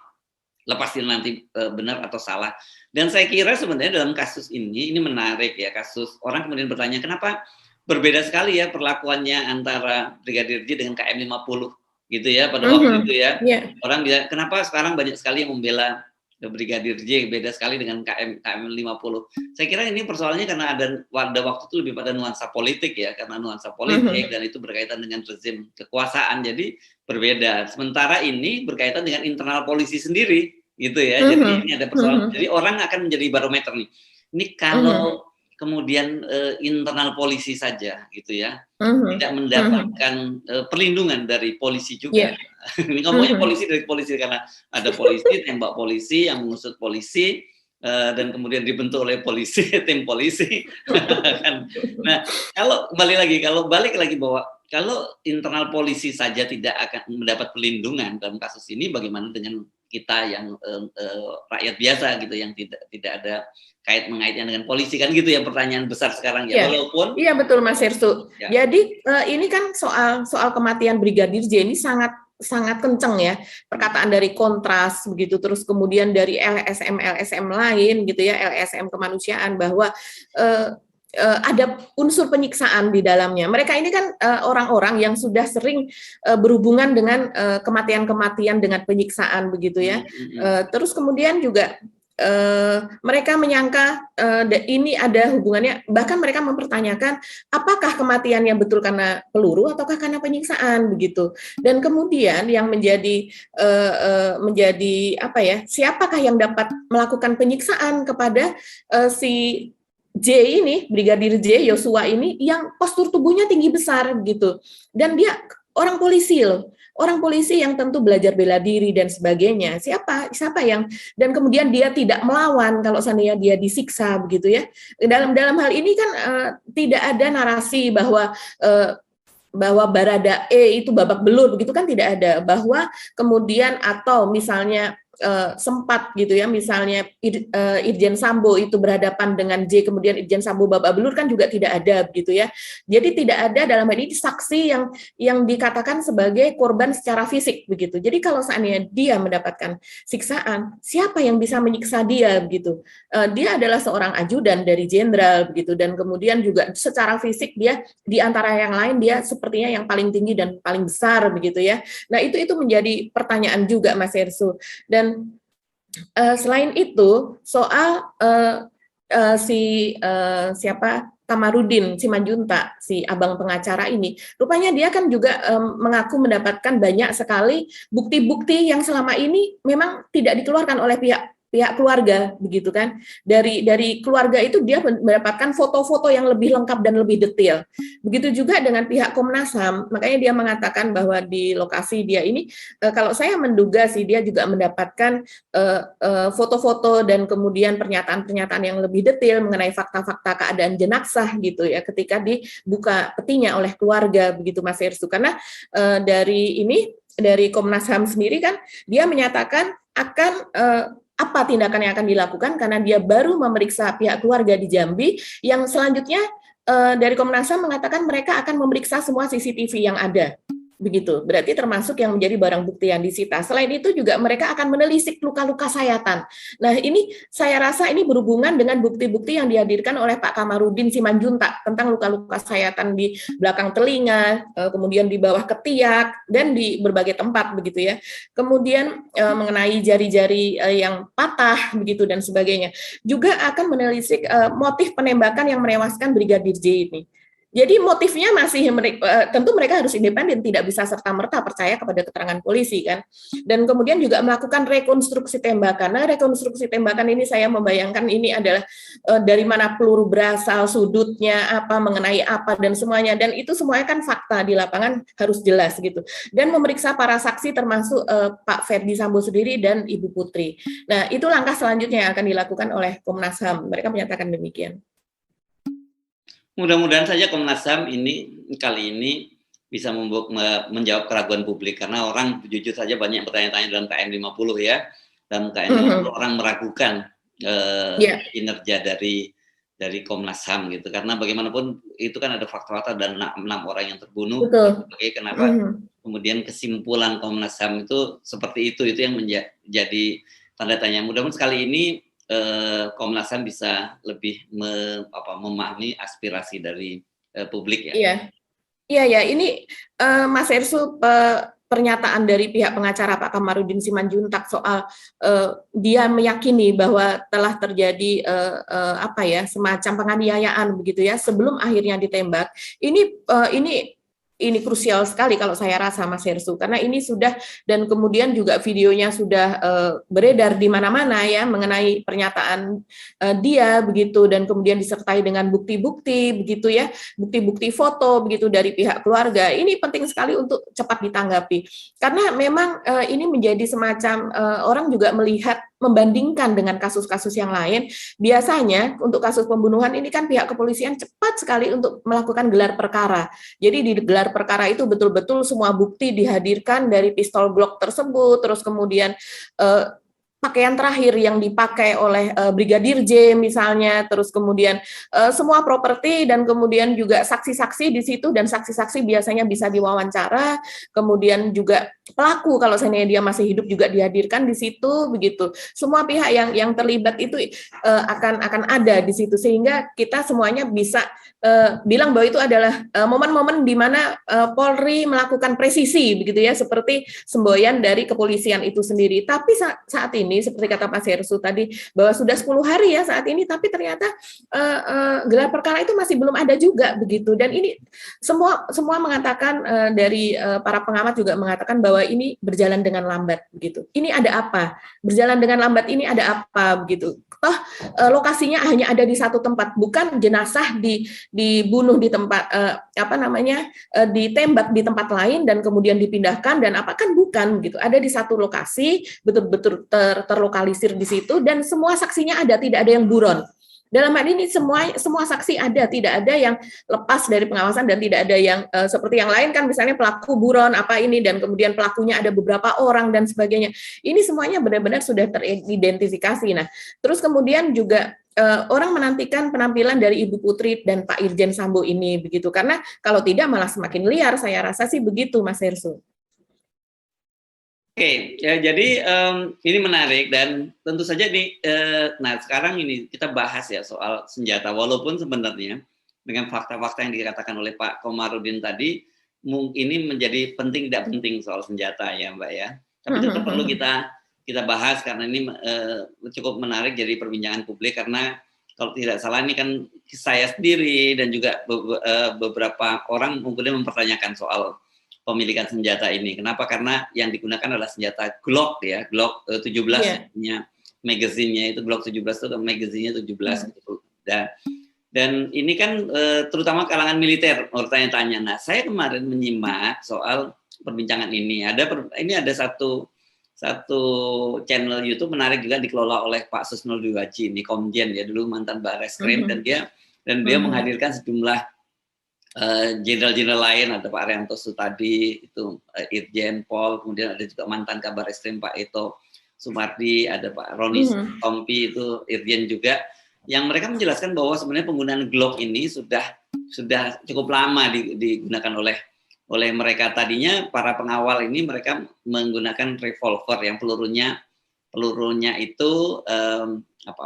lepas nanti benar atau salah. Dan saya kira sebenarnya dalam kasus ini menarik ya, kasus orang kemudian bertanya kenapa berbeda sekali ya perlakuannya antara Brigadir J dengan KM 50 gitu ya pada waktu itu ya. Orang bilang kenapa sekarang banyak sekali yang membela Brigadir J, beda sekali dengan KM 50. Saya kira ini persoalannya karena pada waktu itu lebih pada nuansa politik ya, karena nuansa politik dan itu berkaitan dengan rezim kekuasaan, jadi berbeda. Sementara ini berkaitan dengan internal polisi sendiri gitu ya. Jadi ini ada persoalan. Jadi orang akan menjadi barometer nih. Ini kalau kemudian internal polisi saja gitu ya, tidak mendapatkan perlindungan dari polisi juga. Ini ngomongnya polisi dari polisi karena ada polisi, tembak polisi yang mengusut polisi, dan kemudian dibentuk oleh polisi, tim polisi. Nah, kalau balik lagi bahwa kalau internal polisi saja tidak akan mendapat perlindungan dalam kasus ini, bagaimana dengan kita yang rakyat biasa gitu, yang tidak ada mengaitnya dengan polisi, kan gitu ya pertanyaan besar sekarang ya. Walaupun betul Mas Hersu. Jadi ini kan soal kematian Brigadir J ini sangat kenceng ya, perkataan dari Kontras begitu, terus kemudian dari LSM lain gitu ya, LSM kemanusiaan, bahwa ada unsur penyiksaan di dalamnya. Mereka ini kan orang-orang yang sudah sering berhubungan dengan kematian-kematian dengan penyiksaan begitu ya. Terus kemudian juga mereka menyangka ini ada hubungannya, bahkan mereka mempertanyakan apakah kematiannya betul karena peluru ataukah karena penyiksaan begitu. Dan kemudian yang menjadi apa ya, siapakah yang dapat melakukan penyiksaan kepada si J ini, Brigadir J Yosua ini, yang postur tubuhnya tinggi besar gitu, dan dia orang polisi loh. Orang polisi yang tentu belajar bela diri dan sebagainya. Siapa yang, dan kemudian dia tidak melawan kalau seandainya dia disiksa begitu ya. Dalam hal ini kan tidak ada narasi bahwa Baradae itu babak belur begitu kan, tidak ada. Bahwa kemudian atau misalnya sempat gitu ya, misalnya Irjen Sambo itu berhadapan dengan J, kemudian Irjen Sambo babak belur, kan juga tidak ada begitu ya. Jadi tidak ada dalam hal ini saksi yang dikatakan sebagai korban secara fisik begitu. Jadi kalau seandainya dia mendapatkan siksaan, siapa yang bisa menyiksa dia begitu? Dia adalah seorang ajudan dari jenderal begitu, dan kemudian juga secara fisik dia di antara yang lain dia sepertinya yang paling tinggi dan paling besar begitu ya. Nah itu menjadi pertanyaan juga Mas Hersu. Dan selain itu soal Kamarudin Simanjuntak, si abang pengacara ini, rupanya dia kan juga mengaku mendapatkan banyak sekali bukti-bukti yang selama ini memang tidak dikeluarkan oleh pihak keluarga begitu kan. Dari keluarga itu dia mendapatkan foto-foto yang lebih lengkap dan lebih detail. Begitu juga dengan pihak Komnas HAM, makanya dia mengatakan bahwa di lokasi dia ini, kalau saya menduga sih dia juga mendapatkan foto-foto dan kemudian pernyataan-pernyataan yang lebih detail mengenai fakta-fakta keadaan jenazah gitu ya, ketika dibuka petinya oleh keluarga begitu Mas Hersu. Karena dari Komnas HAM sendiri kan dia menyatakan akan apa tindakan yang akan dilakukan karena dia baru memeriksa pihak keluarga di Jambi, yang selanjutnya dari Komnas HAM mengatakan mereka akan memeriksa semua CCTV yang ada. Begitu, berarti termasuk yang menjadi barang bukti yang disita. Selain itu juga mereka akan menelisik luka-luka sayatan. Nah ini saya rasa ini berhubungan dengan bukti-bukti yang dihadirkan oleh Pak Kamarudin Simanjuntak tentang luka-luka sayatan di belakang telinga, kemudian di bawah ketiak, dan di berbagai tempat begitu ya. Kemudian mengenai jari-jari yang patah begitu dan sebagainya. Juga akan menelisik motif penembakan yang menewaskan Brigadir J ini. Jadi motifnya masih tentu mereka harus independen, tidak bisa serta-merta percaya kepada keterangan polisi kan. Dan kemudian juga melakukan rekonstruksi tembakan. Nah, rekonstruksi tembakan ini saya membayangkan ini adalah dari mana peluru berasal, sudutnya apa, mengenai apa, dan semuanya. Dan itu semuanya kan fakta di lapangan harus jelas gitu. Dan memeriksa para saksi termasuk Pak Ferdi Sambo sendiri dan Ibu Putri. Nah, itu langkah selanjutnya yang akan dilakukan oleh Komnas HAM. Mereka menyatakan demikian. Mudah-mudahan saja Komnas HAM kali ini bisa menjawab keraguan publik, karena orang jujur saja banyak bertanya-tanya dalam KM 50 ya, dalam KM 50 orang meragukan kinerja dari Komnas HAM gitu, karena bagaimanapun itu kan ada fakta-fakta dan 6 orang yang terbunuh. Oke, kenapa kemudian kesimpulan Komnas HAM itu seperti itu yang menjadi tanda tanya. Mudah-mudahan sekali ini Komnas HAM bisa lebih memahami aspirasi dari publik ya. Iya. Iya ya, ini Mas Ersu, pernyataan dari pihak pengacara Pak Kamarudin Simanjuntak soal dia meyakini bahwa telah terjadi semacam penganiayaan begitu ya sebelum akhirnya ditembak. Ini krusial sekali kalau saya rasa, Mas Hersu, karena ini sudah, dan kemudian juga videonya sudah beredar di mana-mana ya mengenai pernyataan dia begitu, dan kemudian disertai dengan bukti-bukti begitu ya, bukti-bukti foto begitu dari pihak keluarga. Ini penting sekali untuk cepat ditanggapi, karena memang ini menjadi semacam orang juga melihat, membandingkan dengan kasus-kasus yang lain. Biasanya untuk kasus pembunuhan ini kan pihak kepolisian cepat sekali untuk melakukan gelar perkara. Jadi di gelar perkara itu betul-betul semua bukti dihadirkan dari pistol Glock tersebut, terus kemudian pakaian terakhir yang dipakai oleh Brigadir J misalnya, terus kemudian semua properti, dan kemudian juga saksi-saksi di situ, dan saksi-saksi biasanya bisa diwawancara, kemudian juga pelaku kalau seandainya dia masih hidup juga dihadirkan di situ begitu. Semua pihak yang terlibat itu akan ada di situ, sehingga kita semuanya bisa bilang bahwa itu adalah momen-momen di mana Polri melakukan presisi begitu ya, seperti semboyan dari kepolisian itu sendiri. Tapi saat ini seperti kata Pak Hersu tadi bahwa sudah 10 hari ya saat ini, tapi ternyata gelar perkara itu masih belum ada juga begitu. Dan ini semua mengatakan, dari para pengamat juga mengatakan bahwa ini berjalan dengan lambat begitu. Ini ada apa? Berjalan dengan lambat ini ada apa begitu? Toh lokasinya hanya ada di satu tempat, bukan jenazah dibunuh di tempat ditembak di tempat lain dan kemudian dipindahkan, dan apa, kan bukan gitu. Ada di satu lokasi, betul-betul terlokalisir di situ, dan semua saksinya ada, tidak ada yang buron. Dalam hal ini semua saksi ada, tidak ada yang lepas dari pengawasan, dan tidak ada yang seperti yang lain kan, misalnya pelaku buron apa ini, dan kemudian pelakunya ada beberapa orang dan sebagainya. Ini semuanya benar-benar sudah teridentifikasi. Nah, terus kemudian juga orang menantikan penampilan dari Ibu Putri dan Pak Irjen Sambo ini begitu, karena kalau tidak malah semakin liar, saya rasa sih begitu, Mas Hersu. Oke, ya, jadi ini menarik, dan tentu saja nah sekarang ini kita bahas ya soal senjata, walaupun sebenarnya dengan fakta-fakta yang dikatakan oleh Pak Komarudin tadi, ini menjadi penting tidak penting soal senjata ya Mbak ya, tapi tetap perlu kita bahas karena ini cukup menarik jadi perbincangan publik, karena kalau tidak salah ini kan saya sendiri dan juga beberapa orang kemudian mempertanyakan soal pemilikan senjata ini. Kenapa? Karena yang digunakan adalah senjata Glock ya, Glock 17 nya magazinnya itu Glock 17 itu magazinnya 17 gitu. Dan ini kan terutama kalangan militer bertanya-tanya. Nah, saya kemarin menyimak soal perbincangan ini. Ini ada satu channel YouTube menarik juga dikelola oleh Pak Susnul Dwiwaji, ini Komjen ya, dulu mantan Barreskrim, dan dia menghadirkan sejumlah jenderal-jenderal lain, ada Pak Arianto Sutadi, itu Irjen Pol, kemudian ada juga mantan Kabar Eskrim Pak Ito Sumardi, ada Pak Roni Tompi, itu Irjen juga, yang mereka menjelaskan bahwa sebenarnya penggunaan Glock ini sudah cukup lama digunakan oleh mereka. Tadinya para pengawal ini mereka menggunakan revolver yang pelurunya itu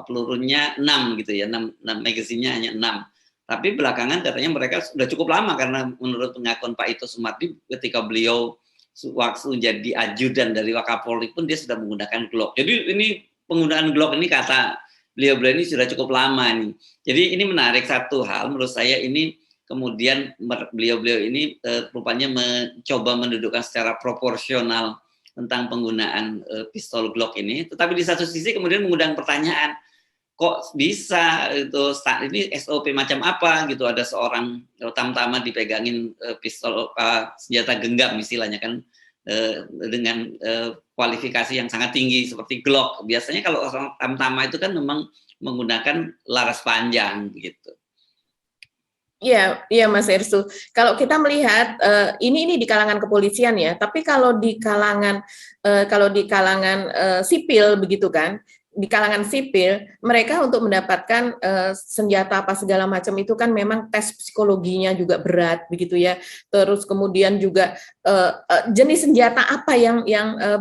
pelurunya 6 gitu ya, 6 magazinnya hanya 6. Tapi belakangan katanya mereka sudah cukup lama, karena menurut pengakuan Pak Ito Sumardi ketika beliau waktu jadi ajudan dari Wakapolri pun dia sudah menggunakan Glock. Jadi ini penggunaan Glock ini kata beliau ini sudah cukup lama nih. Jadi ini menarik, satu hal menurut saya ini kemudian beliau ini rupanya mencoba mendudukkan secara proporsional tentang penggunaan pistol Glock ini. Tetapi di satu sisi kemudian mengundang pertanyaan, kok bisa itu ini SOP macam apa gitu, ada seorang tamtama dipegangin pistol senjata genggam istilahnya kan, dengan kualifikasi yang sangat tinggi seperti Glock. Biasanya kalau orang tamtama itu kan memang menggunakan laras panjang begitu. Iya Mas Hersu. Kalau kita melihat ini di kalangan kepolisian ya, tapi kalau di kalangan sipil begitu kan, di kalangan sipil, mereka untuk mendapatkan senjata apa segala macam itu kan memang tes psikologinya juga berat begitu ya. Terus kemudian juga jenis senjata apa yang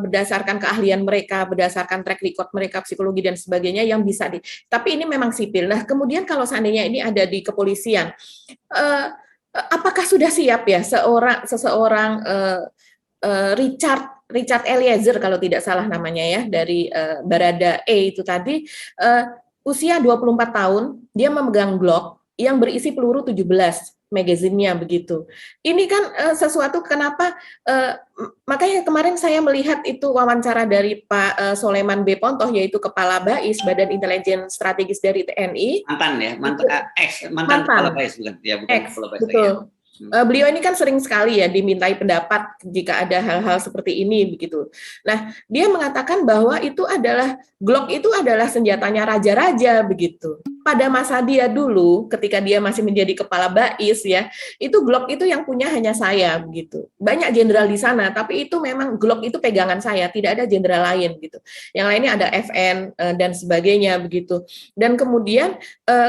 berdasarkan keahlian mereka, berdasarkan track record mereka, psikologi dan sebagainya yang bisa tapi ini memang sipil. Nah, kemudian kalau seandainya ini ada di kepolisian, apakah sudah siap ya seseorang Richard Eliezer kalau tidak salah namanya ya, dari Baradae itu tadi, usia 24 tahun, dia memegang Glock yang berisi peluru 17 magazinnya begitu. Ini kan sesuatu kenapa makanya kemarin saya melihat itu wawancara dari Pak Soleman B. Pontoh, yaitu Kepala BAIS, Badan Intelijen Strategis dari TNI. Mantan Kepala BAIS bukan? Ya, bukan Kepala BAIS. Betul. Ya. Beliau ini kan sering sekali ya dimintai pendapat jika ada hal-hal seperti ini begitu. Nah, dia mengatakan bahwa itu adalah Glock itu adalah senjatanya raja-raja begitu. Pada masa dia dulu ketika dia masih menjadi kepala BAIS ya, itu Glock itu yang punya hanya saya begitu. Banyak jenderal di sana, tapi itu memang Glock itu pegangan saya, tidak ada jenderal lain gitu. Yang lainnya ada FN dan sebagainya begitu. Dan kemudian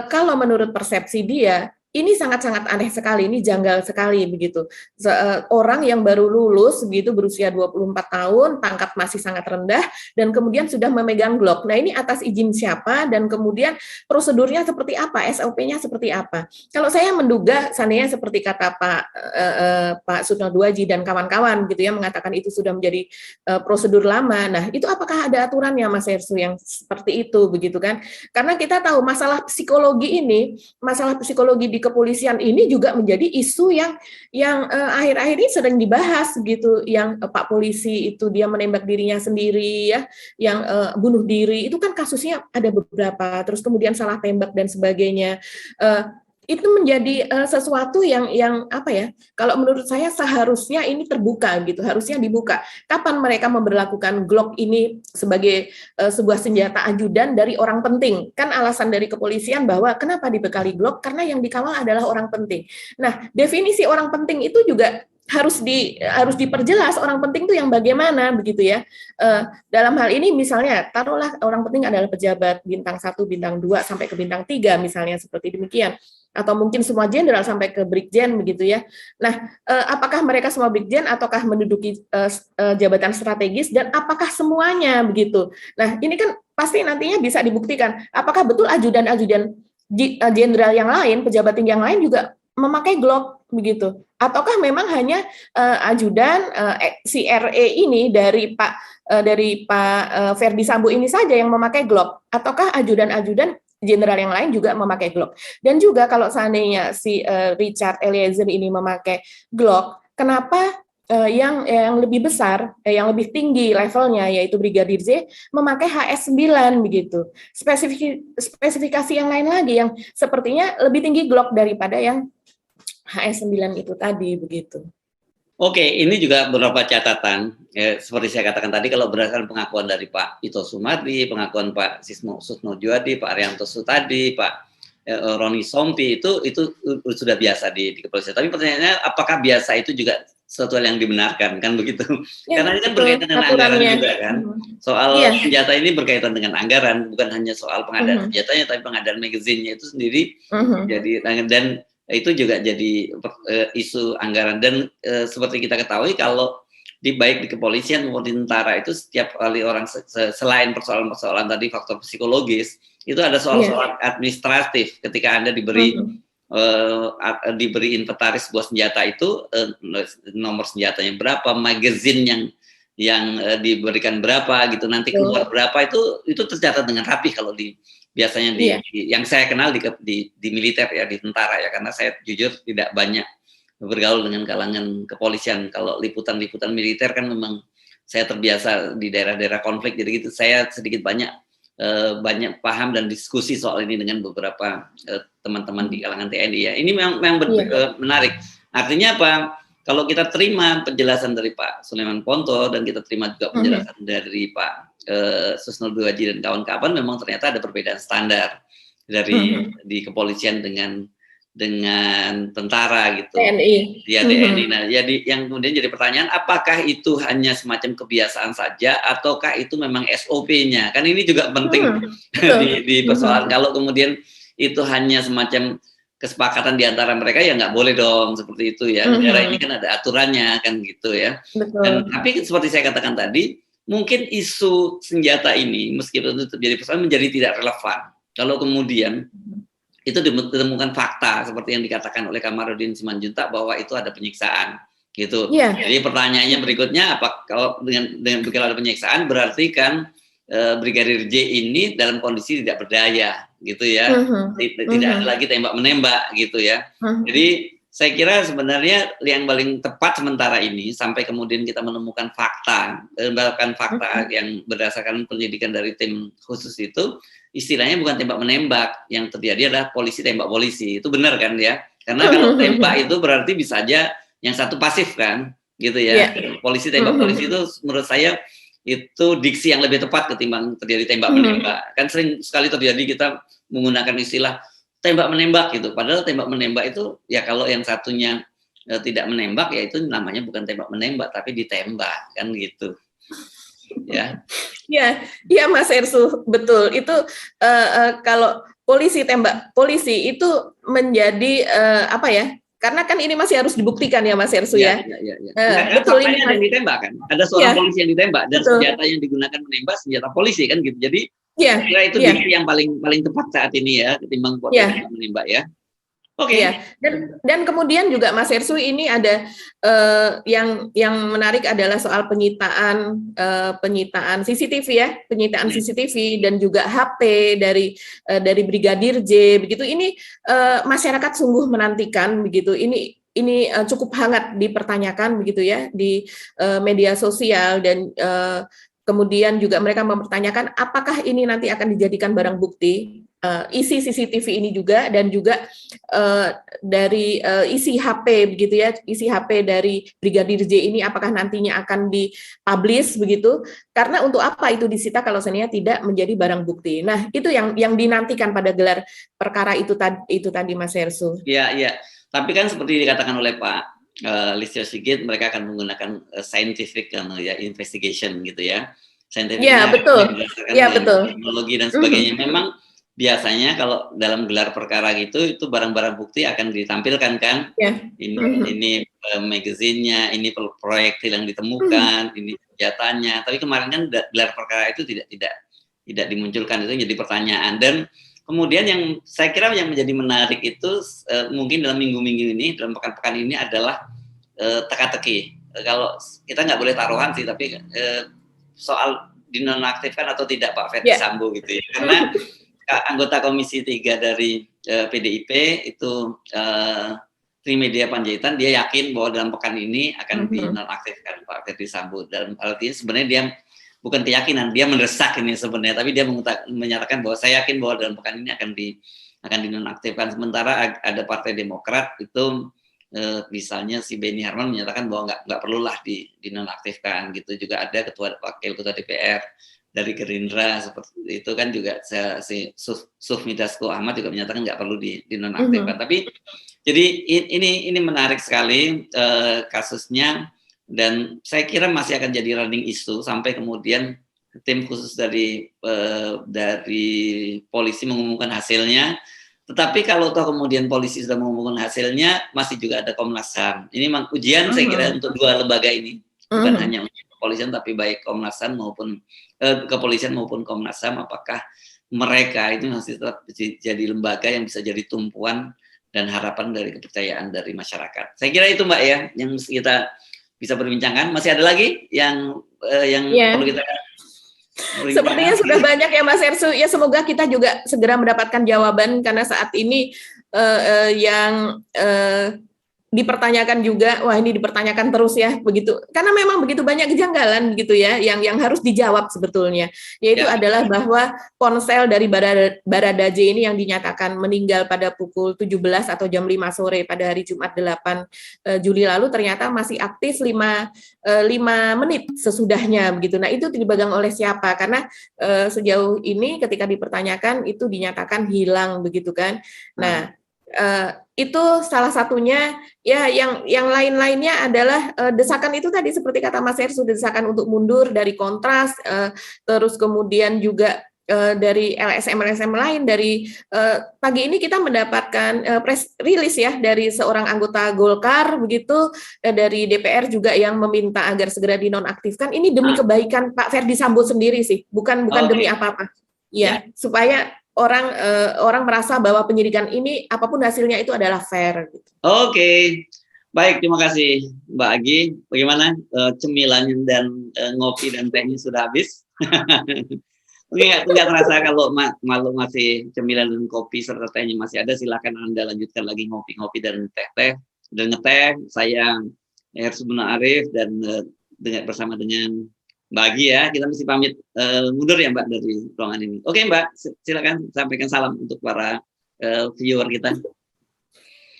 kalau menurut persepsi dia, ini sangat-sangat aneh sekali, ini janggal sekali begitu. Orang yang baru lulus begitu berusia 24 tahun, pangkat masih sangat rendah dan kemudian sudah memegang Glock. Nah, ini atas izin siapa dan kemudian prosedurnya seperti apa, SOP-nya seperti apa. Kalau saya menduga seandainya seperti kata Pak Sutno Duaji dan kawan-kawan gitu ya mengatakan itu sudah menjadi prosedur lama. Nah, itu apakah ada aturannya Mas Hersu yang seperti itu begitu kan? Karena kita tahu masalah psikologi di kepolisian ini juga menjadi isu yang akhir-akhir ini sering dibahas gitu, yang Pak polisi itu dia menembak dirinya sendiri ya, yang bunuh diri itu kan kasusnya ada beberapa, terus kemudian salah tembak dan sebagainya. Itu menjadi sesuatu yang apa ya, kalau menurut saya seharusnya ini terbuka gitu, harusnya dibuka. Kapan mereka memberlakukan Glock ini sebagai sebuah senjata ajudan dari orang penting? Kan alasan dari kepolisian bahwa kenapa dibekali Glock, karena yang dikawal adalah orang penting. Nah, definisi orang penting itu juga harus diperjelas orang penting itu yang bagaimana begitu ya. Dalam hal ini misalnya taruhlah orang penting adalah pejabat bintang 1, bintang 2 sampai ke bintang 3 misalnya seperti demikian, atau mungkin semua jenderal sampai ke brigjen begitu ya. Nah, apakah mereka semua brigjen ataukah menduduki jabatan strategis dan apakah semuanya begitu. Nah, ini kan pasti nantinya bisa dibuktikan apakah betul ajudan-ajudan jenderal yang lain, pejabat tinggi yang lain juga memakai Glock begitu, ataukah memang hanya ajudan si RE ini dari Pak Ferdi Sambo ini saja yang memakai Glock, ataukah ajudan-ajudan jenderal yang lain juga memakai Glock. Dan juga kalau seandainya si Richard Eliezer ini memakai Glock, kenapa yang lebih besar, yang lebih tinggi levelnya yaitu Brigadir Z memakai HS9 begitu. Spesifikasi yang lain lagi yang sepertinya lebih tinggi Glock daripada yang HS9 itu tadi begitu. Oke, ini juga beberapa catatan. Seperti saya katakan tadi, kalau berdasarkan pengakuan dari Pak Ito Sumadi, pengakuan Pak Sutno Duaji, Pak Arianto Sutadi, Pak Roni Sompi, itu sudah biasa di kepolisian. Tapi pertanyaannya, apakah biasa itu juga sesuatu yang dibenarkan, kan begitu? Ya, karena ini kan berkaitan dengan anggaran juga kan. Soal senjata ini berkaitan dengan anggaran, bukan hanya soal pengadaan senjatanya, tapi pengadaan magazinnya itu sendiri. Jadi dan itu juga jadi isu anggaran dan seperti kita ketahui kalau baik di kepolisian maupun di tentara itu setiap kali orang selain persoalan-persoalan tadi faktor psikologis itu ada soal-soal administratif ketika Anda diberi inventaris sebuah senjata itu nomor senjatanya berapa, magazin yang diberikan berapa gitu, nanti keluar berapa itu tercatat dengan rapi kalau biasanya yang saya kenal di militer ya, di tentara ya, karena saya jujur tidak banyak bergaul dengan kalangan kepolisian. Kalau liputan militer kan memang saya terbiasa di daerah-daerah konflik, jadi gitu saya sedikit banyak paham dan diskusi soal ini dengan beberapa teman-teman di kalangan TNI ya. Ini memang menarik. Artinya apa? Kalau kita terima penjelasan dari Pak Soleman Pontoh dan kita terima juga penjelasan dari Pak Sutno Duaji dan kawan-kawan, memang ternyata ada perbedaan standar dari di kepolisian dengan dengan tentara gitu. TNI. Ya TNI. Nah, jadi yang kemudian jadi pertanyaan, apakah itu hanya semacam kebiasaan saja ataukah itu memang SOP-nya? Kan ini juga penting di persoalan. Kalau kemudian itu hanya semacam kesepakatan di antara mereka, ya nggak boleh dong seperti itu ya. Negara ini kan ada aturannya kan gitu ya. Dan tapi seperti saya katakan tadi, mungkin isu senjata ini meskipun itu jadi persoalan menjadi tidak relevan. Kalau kemudian itu ditemukan fakta seperti yang dikatakan oleh Kamarudin Simanjuntak bahwa itu ada penyiksaan gitu. Jadi pertanyaannya berikutnya, apa kalau dengan ada penyiksaan berarti kan Brigadir J ini dalam kondisi tidak berdaya gitu ya. Tidak ada lagi tembak menembak gitu ya. Jadi saya kira sebenarnya yang paling tepat sementara ini sampai kemudian kita menemukan fakta yang berdasarkan penyidikan dari tim khusus itu, istilahnya bukan tembak menembak, yang terjadi adalah polisi tembak polisi. Itu benar kan ya? Karena kalau tembak itu berarti bisa aja yang satu pasif kan, gitu ya. Polisi tembak polisi itu menurut saya itu diksi yang lebih tepat ketimbang terjadi tembak menembak. Kan sering sekali terjadi kita menggunakan istilah tembak menembak gitu. Padahal tembak menembak itu ya kalau yang satunya tidak menembak ya itu namanya bukan tembak menembak tapi ditembak kan gitu. Ya Mas Ersu, betul. Itu kalau polisi tembak polisi itu menjadi apa ya? Karena kan ini masih harus dibuktikan ya Mas Ersu ya. Betul, ini ada yang ditembak kan. Ada seorang polisi yang ditembak dan senjata yang digunakan menembak senjata polisi kan gitu. Jadi kira itu diksi yang paling tepat saat ini ya ketimbang polisi menembak ya. Oke. Dan kemudian juga Mas Ersu ini ada yang menarik adalah soal penyitaan CCTV ya, penyitaan CCTV dan juga HP dari Brigadir J begitu. Ini masyarakat sungguh menantikan begitu. Ini cukup hangat dipertanyakan begitu ya di media sosial dan kemudian juga mereka mempertanyakan apakah ini nanti akan dijadikan barang bukti. Isi CCTV ini juga dan juga dari isi HP begitu ya, isi HP dari Brigadir J ini apakah nantinya akan dipublish begitu, karena untuk apa itu disita kalau sebenarnya tidak menjadi barang bukti. Nah itu yang dinantikan pada gelar perkara itu tadi Mas Ersu. Iya. Tapi kan seperti dikatakan oleh Pak Listio Sigit, mereka akan menggunakan scientific investigation gitu ya. Betul. Teknologi dan sebagainya. Memang biasanya kalau dalam gelar perkara gitu itu barang-barang bukti akan ditampilkan kan. Ini magazinnya, ini proyektil yang ditemukan, ini senjatanya. Tapi kemarin kan gelar perkara itu tidak dimunculkan, itu jadi pertanyaan. Dan kemudian yang saya kira yang menjadi menarik itu mungkin dalam minggu-minggu ini, dalam pekan-pekan ini adalah teka-teki. Kalau kita nggak boleh taruhan sih, tapi soal dinonaktifkan atau tidak Pak Ferdi Sambo gitu ya. Karena anggota Komisi 3 dari PDIP itu Trimedia Panjaitan, dia yakin bahwa dalam pekan ini akan dinonaktifkan Pak Ferdi Sambo. Dalam artinya sebenarnya dia bukan keyakinan, dia mendesak ini sebenarnya, tapi dia menyatakan bahwa saya yakin bahwa dalam pekan ini akan dinonaktifkan. Sementara ada Partai Demokrat itu misalnya si Beni Harman menyatakan bahwa nggak perlulah dinonaktifkan gitu. Juga ada wakil ketua DPR dari Gerindra seperti itu kan juga si Sufmi Dasko Ahmad juga menyatakan nggak perlu dinonaktifkan. Tapi jadi ini menarik sekali kasusnya, dan saya kira masih akan jadi running issue sampai kemudian tim khusus dari polisi mengumumkan hasilnya. Tetapi kalau toh kemudian polisi sudah mengumumkan hasilnya, masih juga ada Komnas HAM. Ini memang ujian saya kira untuk dua lembaga ini, bukan hanya untuk kepolisian tapi baik Komnas HAM maupun kepolisian maupun Komnas HAM, apakah mereka itu masih tetap jadi lembaga yang bisa jadi tumpuan dan harapan dari kepercayaan dari masyarakat. Saya kira itu Mbak ya yang kita bisa perbincangkan. Masih ada lagi yang perlu kita sepertinya sudah banyak ya Mas Ersu. Ya semoga kita juga segera mendapatkan jawaban, karena saat ini yang dipertanyakan juga, wah ini dipertanyakan terus ya begitu, karena memang begitu banyak kejanggalan gitu ya yang harus dijawab sebetulnya, yaitu adalah bahwa ponsel dari Barada J ini yang dinyatakan meninggal pada pukul 17 atau jam 5 sore pada hari Jumat 8 Juli lalu ternyata masih aktif 5 menit sesudahnya begitu. Nah itu dipegang oleh siapa? Karena sejauh ini ketika dipertanyakan itu dinyatakan hilang begitu kan. Nah Itu salah satunya. Ya, yang lain-lainnya adalah desakan itu tadi seperti kata Mas Hersu, desakan untuk mundur dari kontras, terus kemudian juga dari LSM lain. Dari pagi ini kita mendapatkan press release ya dari seorang anggota Golkar begitu, dari DPR juga yang meminta agar segera dinonaktifkan. Ini demi kebaikan Pak Ferdi Sambo sendiri sih, bukan demi apa-apa. Ya, supaya orang merasa bahwa penyidikan ini apapun hasilnya itu adalah fair. Oke. Baik, terima kasih Mbak Agi. Bagaimana cemilan dan ngopi dan tehnya sudah habis? Nggak terasa kalau masih cemilan dan kopi serta tehnya masih ada, silakan Anda lanjutkan lagi ngopi-ngopi dan teh-teh dan ngeteh. Saya Hersu Arif dan bersama dengan Mbak Agi ya, kita mesti pamit mundur ya Mbak dari ruangan ini. Oke Mbak, silakan sampaikan salam untuk para viewer kita.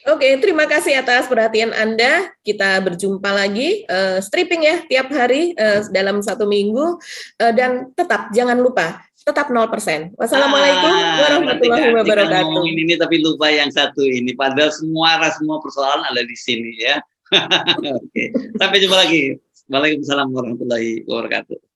Oke, terima kasih atas perhatian Anda. Kita berjumpa lagi, stripping ya tiap hari dalam 1 minggu, dan tetap jangan lupa, tetap 0%. Wassalamualaikum warahmatullahi wabarakatuh. Ini tapi lupa yang satu ini, padahal semua persoalan ada di sini ya. Oke, sampai jumpa lagi. Waalaikumsalam warahmatullahi wabarakatuh.